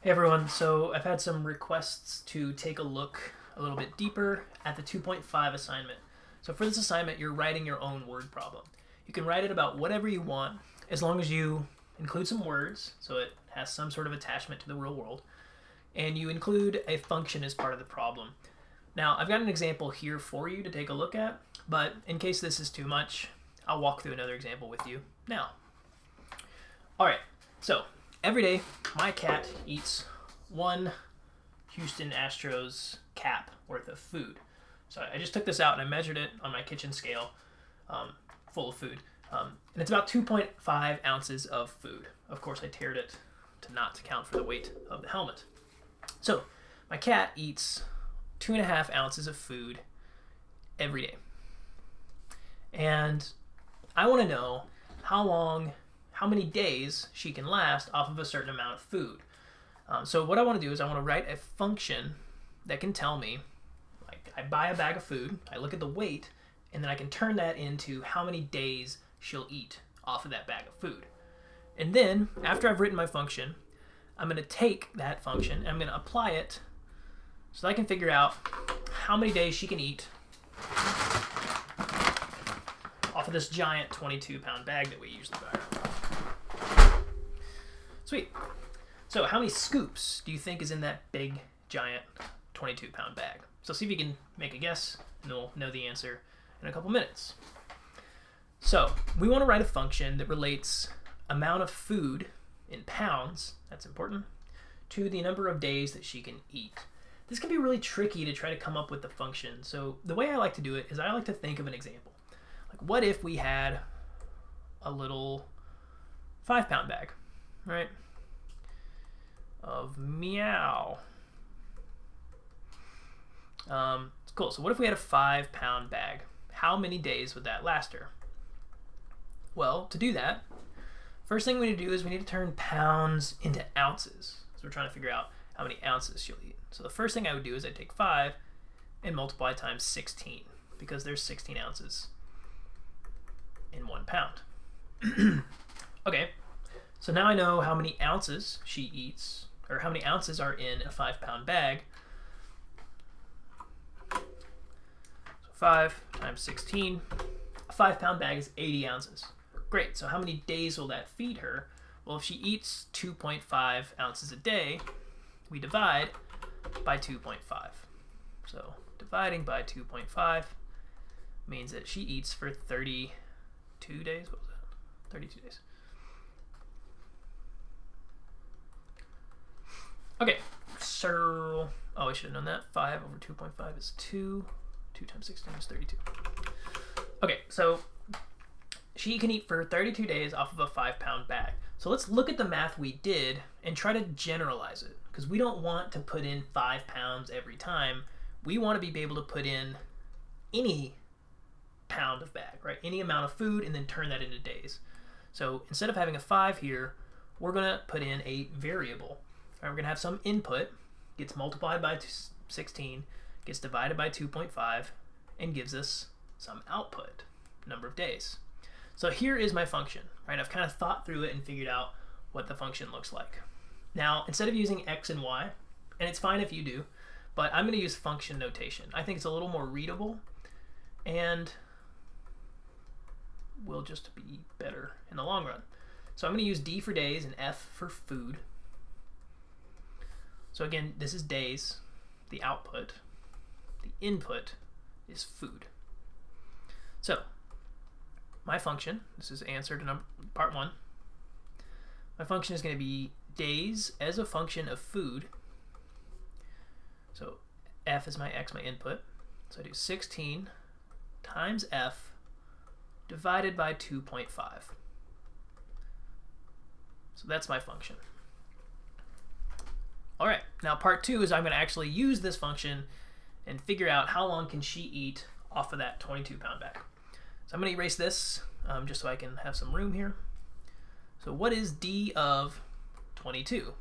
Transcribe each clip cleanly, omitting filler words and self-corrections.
Hey everyone, so I've had some requests to take a look a little bit deeper at the 2.5 assignment. So for this assignment, you're writing your own word problem. You can write it about whatever you want as long as you include some words, so it has some sort of attachment to the real world, and you include a function as part of the problem. Now, I've got an example here for you to take a look at, but in case this is too much, I'll walk through another example with you now. All right, so every day my cat eats one Houston Astros cap worth of food. So I just took this out and I measured it on my kitchen scale, full of food. And it's about 2.5 ounces of food. Of course, I tiered it to not account for the weight of the helmet. So my cat eats 2.5 ounces of food every day. And I want to know how many days she can last off of a certain amount of food. So what I want to do is I want to write a function that can tell me, like, I buy a bag of food, I look at the weight, and then I can turn that into how many days she'll eat off of that bag of food. And then, after I've written my function, I'm going to take that function and I'm going to apply it so that I can figure out how many days she can eat off of this giant 22-pound bag that we usually buy. Sweet. So how many scoops do you think is in that big, giant 22-pound bag? So see if you can make a guess, and we'll know the answer in a couple minutes. So we want to write a function that relates amount of food in pounds, that's important, to the number of days that she can eat. This can be really tricky to try to come up with the function. So the way I like to do it is I like to think of an example. Like, what if we had a little 5-pound bag, right? Of meow. Cool. So what if we had a 5-pound bag? How many days would that last her? Well, to do that, first thing we need to do is we need to turn pounds into ounces. So we're trying to figure out how many ounces she'll eat. So the first thing I would do is I'd take 5 and multiply times 16, because there's 16 ounces in 1 pound. Okay, so now I know how many ounces she eats, or how many ounces are in a 5-pound bag. So 5 times 16, a 5-pound bag is 80 ounces. Great, so how many days will that feed her? Well, if she eats 2.5 ounces a day, we divide by 2.5. So dividing by 2.5 means that she eats for 32 days. What was that? 32 days. Okay, so, oh, I should have known that. 5 over 2.5 is 2. 2 times 16 is 32. Okay, so she can eat for 32 days off of a 5-pound bag. So let's look at the math we did and try to generalize it, because we don't want to put in 5 pounds every time. We want to be able to put in any pound of bag, right? Any amount of food, and then turn that into days. So instead of having a 5 here, we're going to put in a variable. Right, we're going to have some input, gets multiplied by 16, gets divided by 2.5, and gives us some output, number of days. So here is my function, right? I've kind of thought through it and figured out what the function looks like. Now, instead of using x and y, and it's fine if you do, but I'm going to use function notation. I think it's a little more readable and will just be better in the long run. So I'm going to use d for days and f for food. So again, this is days, the output. The input is food. So my function, this is answer to part 1. My function is going to be days as a function of food. So f is my x, my input. So I do 16 times f divided by 2.5. So that's my function. All right, now part 2 is I'm going to actually use this function and figure out how long can she eat off of that 22-pound bag. So I'm going to erase this just so I can have some room here. So what is d of 22?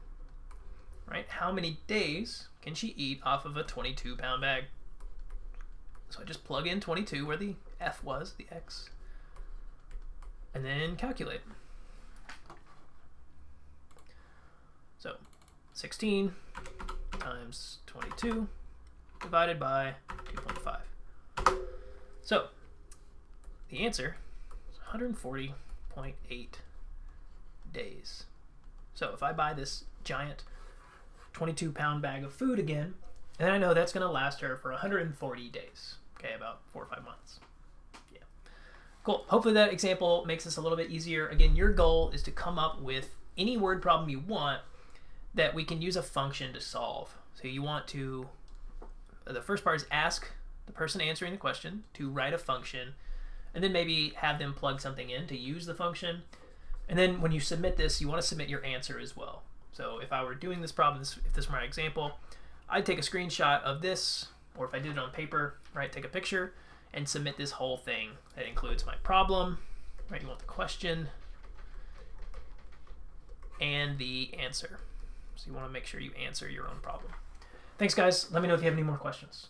Right? How many days can she eat off of a 22-pound bag? So I just plug in 22 where the f was, the x, and then calculate. So 16 times 22 divided by 2.5. So the answer is 140.8 days. So if I buy this giant 22-pound bag of food again, and I know that's going to last her for 140 days. Okay, about 4 or 5 months. Yeah. Cool. Hopefully that example makes this a little bit easier. Again, your goal is to come up with any word problem you want that we can use a function to solve. So you want to, the first part is ask the person answering the question to write a function, and then maybe have them plug something in to use the function. And then when you submit this, you want to submit your answer as well. So if I were doing this problem, if this were my example, I'd take a screenshot of this, or if I did it on paper, right, take a picture and submit this whole thing. That includes my problem, right? You want the question and the answer. So you want to make sure you answer your own problem. Thanks, guys. Let me know if you have any more questions.